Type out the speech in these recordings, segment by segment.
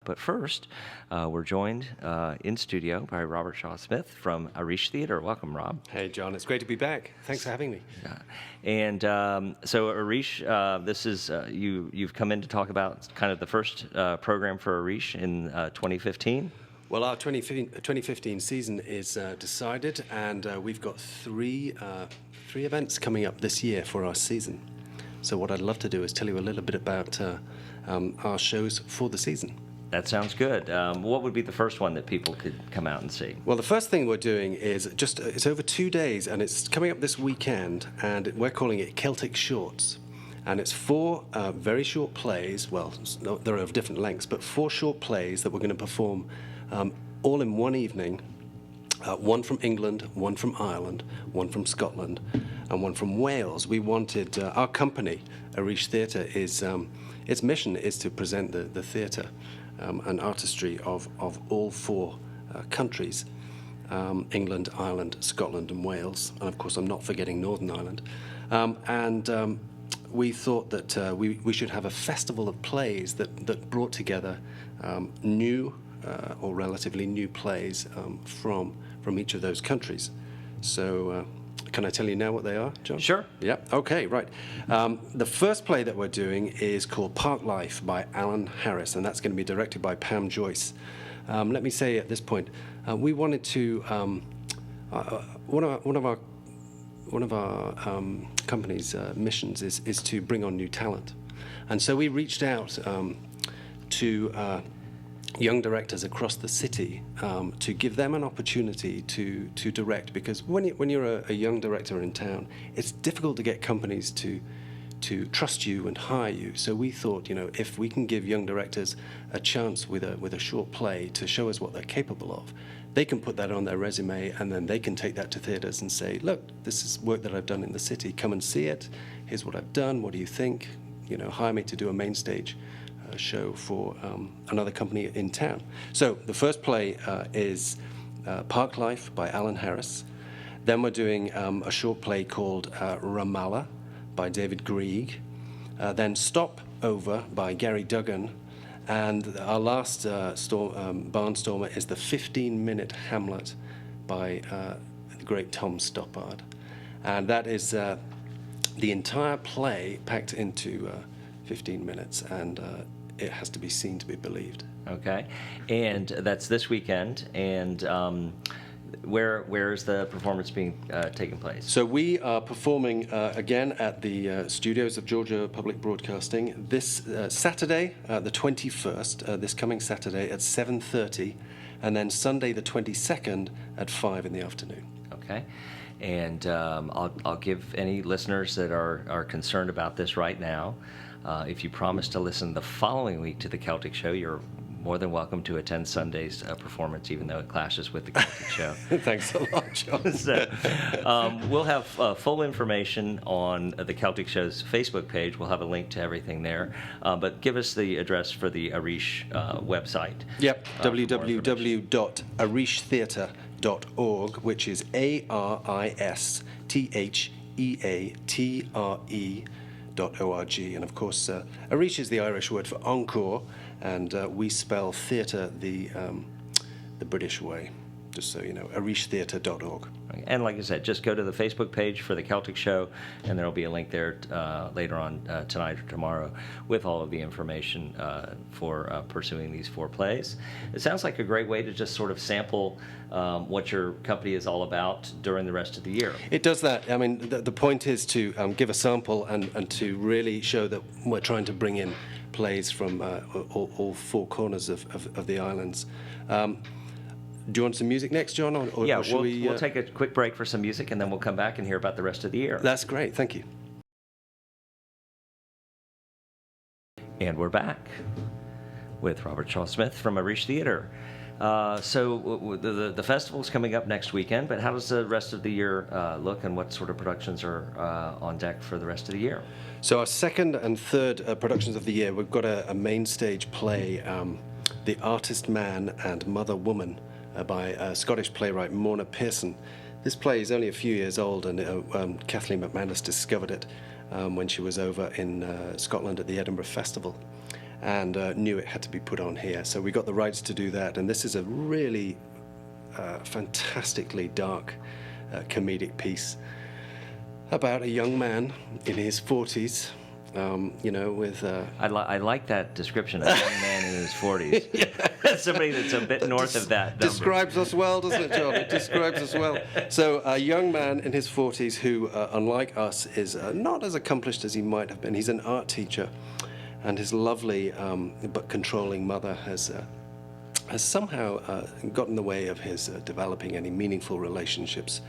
But first, we're joined in studio by Robert Shaw Smith from Arís Theatre. Welcome, Rob. Hey, John. It's great to be back. Thanks for having me. And so, Arís, this is you've come in to talk about kind of the first program for Arís in 2015. Well, our 2015 season is decided, and we've got three events coming up this year for our season. So what I'd love to do is tell you a little bit about our shows for the season. That sounds good. What would be the first one that people could come out and see? Well, the first thing we're doing is it's over 2 days, and it's coming up this weekend, and we're calling it Celtic Shorts. And it's 4 very short plays. Well, they're of different lengths, but 4 short plays that we're going to perform all in one evening. One from England, one from Ireland, one from Scotland, and one from Wales. We wanted our company, Arís Theatre, its mission is to present the theatre and artistry of all 4 countries: England, Ireland, Scotland, and Wales. And of course, I'm not forgetting Northern Ireland. We thought that we should have a festival of plays that brought together new or relatively new plays from each of those countries. So can I tell you now what they are, John? Sure. Yeah. Okay, right. The first play that we're doing is called Park Life by Alan Harris, and that's going to be directed by Pam Joyce. Let me say at this point, we wanted to, one of our company's missions is to bring on new talent. And so we reached out to young directors across the city to give them an opportunity to direct, because when you're a young director in town, it's difficult to get companies to trust you and hire you. So we thought, if we can give young directors a chance with a short play to show us what they're capable of, they can put that on their resume, and then they can take that to theaters and say, look, this is work that I've done in the city. Come and see it. Here's what I've done. What do you think? Hire me to do a main stage show for another company in town. So the first play is Park Life by Alan Harris. Then we're doing a short play called Ramallah by David Grieg. Then Stop Over by Gary Duggan. And our last barnstormer is the 15-minute Hamlet by the great Tom Stoppard. And that is the entire play packed into 15 minutes, and it has to be seen to be believed. Okay, and that's this weekend. And where is the performance being taking place? So we are performing again at the studios of Georgia Public Broadcasting this Saturday, the 21st, this coming Saturday at 7:30, and then Sunday the 22nd at 5 in the afternoon. Okay. And I'll give any listeners that are concerned about this right now, if you promise to listen the following week to the Celtic Show, you're more than welcome to attend Sunday's performance, even though it clashes with the Celtic Show. Thanks a lot, John. So, we'll have full information on the Celtic Show's Facebook page. We'll have a link to everything there. But give us the address for the Arís website. Yep, www.aristheatre.org, which is ARIStheatre.org. And of course, Arís is the Irish word for encore, and we spell theatre the British way, just so you know, aristheatre.org. And like I said, just go to the Facebook page for the Celtic Show, and there will be a link there later on tonight or tomorrow with all of the information for pursuing these 4 plays. It sounds like a great way to just sort of sample what your company is all about during the rest of the year. It does that. I mean, the point is to give a sample and to really show that we're trying to bring in plays from all 4 corners of the islands. Do you want some music next, John? Or we'll take a quick break for some music, and then we'll come back and hear about the rest of the year. That's great. Thank you. And we're back with Robert Shaw Smith from Arís Theatre. So the festival's coming up next weekend, but how does the rest of the year look, and what sort of productions are on deck for the rest of the year? So our second and third productions of the year, we've got a main stage play, The Artist Man and Mother Woman, by Scottish playwright Morna Pearson. This play is only a few years old, and Kathleen McManus discovered it when she was over in Scotland at the Edinburgh Festival. and knew it had to be put on here. So we got the rights to do that, and this is a really fantastically dark comedic piece about a young man in his 40s, with... I like that description, a young man in his 40s. Somebody that's a bit north of that number. Describes us well, doesn't it, John? It describes us well. So a young man in his 40s who, unlike us, is not as accomplished as he might have been. He's an art teacher, and his lovely but controlling mother has somehow got in the way of his developing any meaningful relationships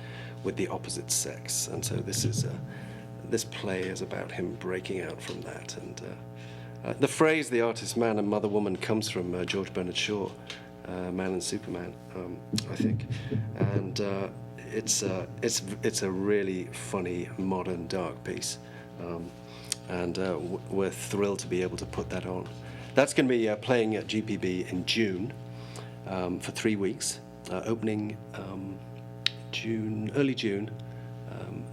with the opposite sex. And so this play is about him breaking out from that. And the phrase "the artist man and mother woman" comes from George Bernard Shaw, Man and Superman, I think. And it's a really funny, modern, dark piece. And we're thrilled to be able to put that on. That's going to be playing at GPB in June for 3 weeks, opening early June,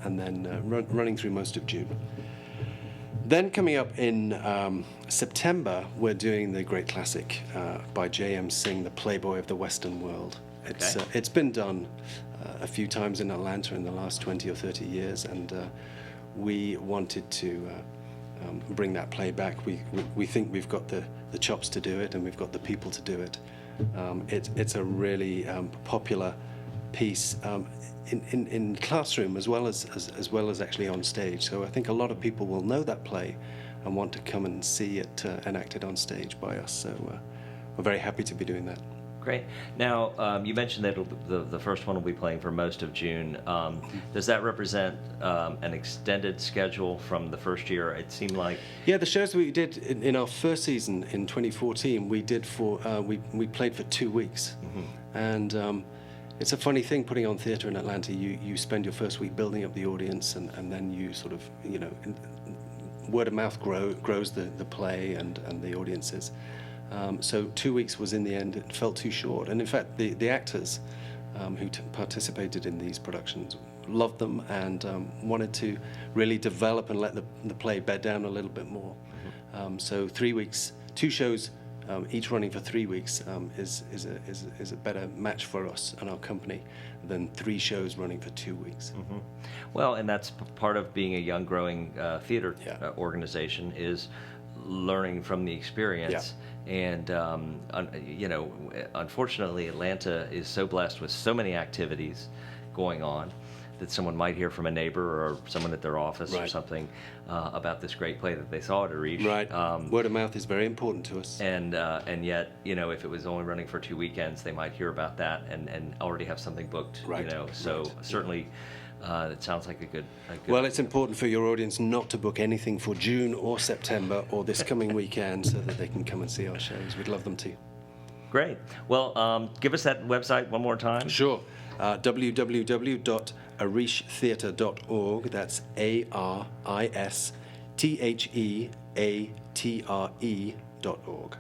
and then running through most of June. Then coming up in September, we're doing the great classic by J.M. Singh, The Playboy of the Western World. It's been done a few times in Atlanta in the last 20 or 30 years, and we wanted to bring that play back. We think we've got the chops to do it, and we've got the people to do it. It's a really popular piece in classroom as well as actually on stage. So I think a lot of people will know that play and want to come and see it enacted on stage by us. So we're very happy to be doing that. Great. Now, you mentioned that the first one will be playing for most of June. Does that represent an extended schedule from the first year? It seemed like... Yeah, the shows we did in our first season in 2014, we played for 2 weeks. Mm-hmm. And it's a funny thing putting on theatre in Atlanta. You spend your first week building up the audience, and then you sort of, word of mouth grows the play and the audiences. So 2 weeks was, in the end, it felt too short. And in fact, the actors who participated in these productions loved them and wanted to really develop and let the play bed down a little bit more. Mm-hmm. So 3 weeks, 2 shows, each running for 3 weeks is a better match for us and our company than 3 shows running for 2 weeks. Mm-hmm. Well, and that's part of being a young, growing theater organization, is learning from the experience. Yeah. And, unfortunately, Atlanta is so blessed with so many activities going on that someone might hear from a neighbor or someone at their office or something about this great play that they saw at Arís. Right. Word of mouth is very important to us. And yet, if it was only running for 2 weekends, they might hear about that and already have something booked. Right. So certainly... it sounds like a good... Well, it's important for your audience not to book anything for June or September or this coming weekend so that they can come and see our shows. We'd love them to. Great. Well, give us that website one more time. Sure. www.aristheatre.org. That's ARISTHEATRE.org.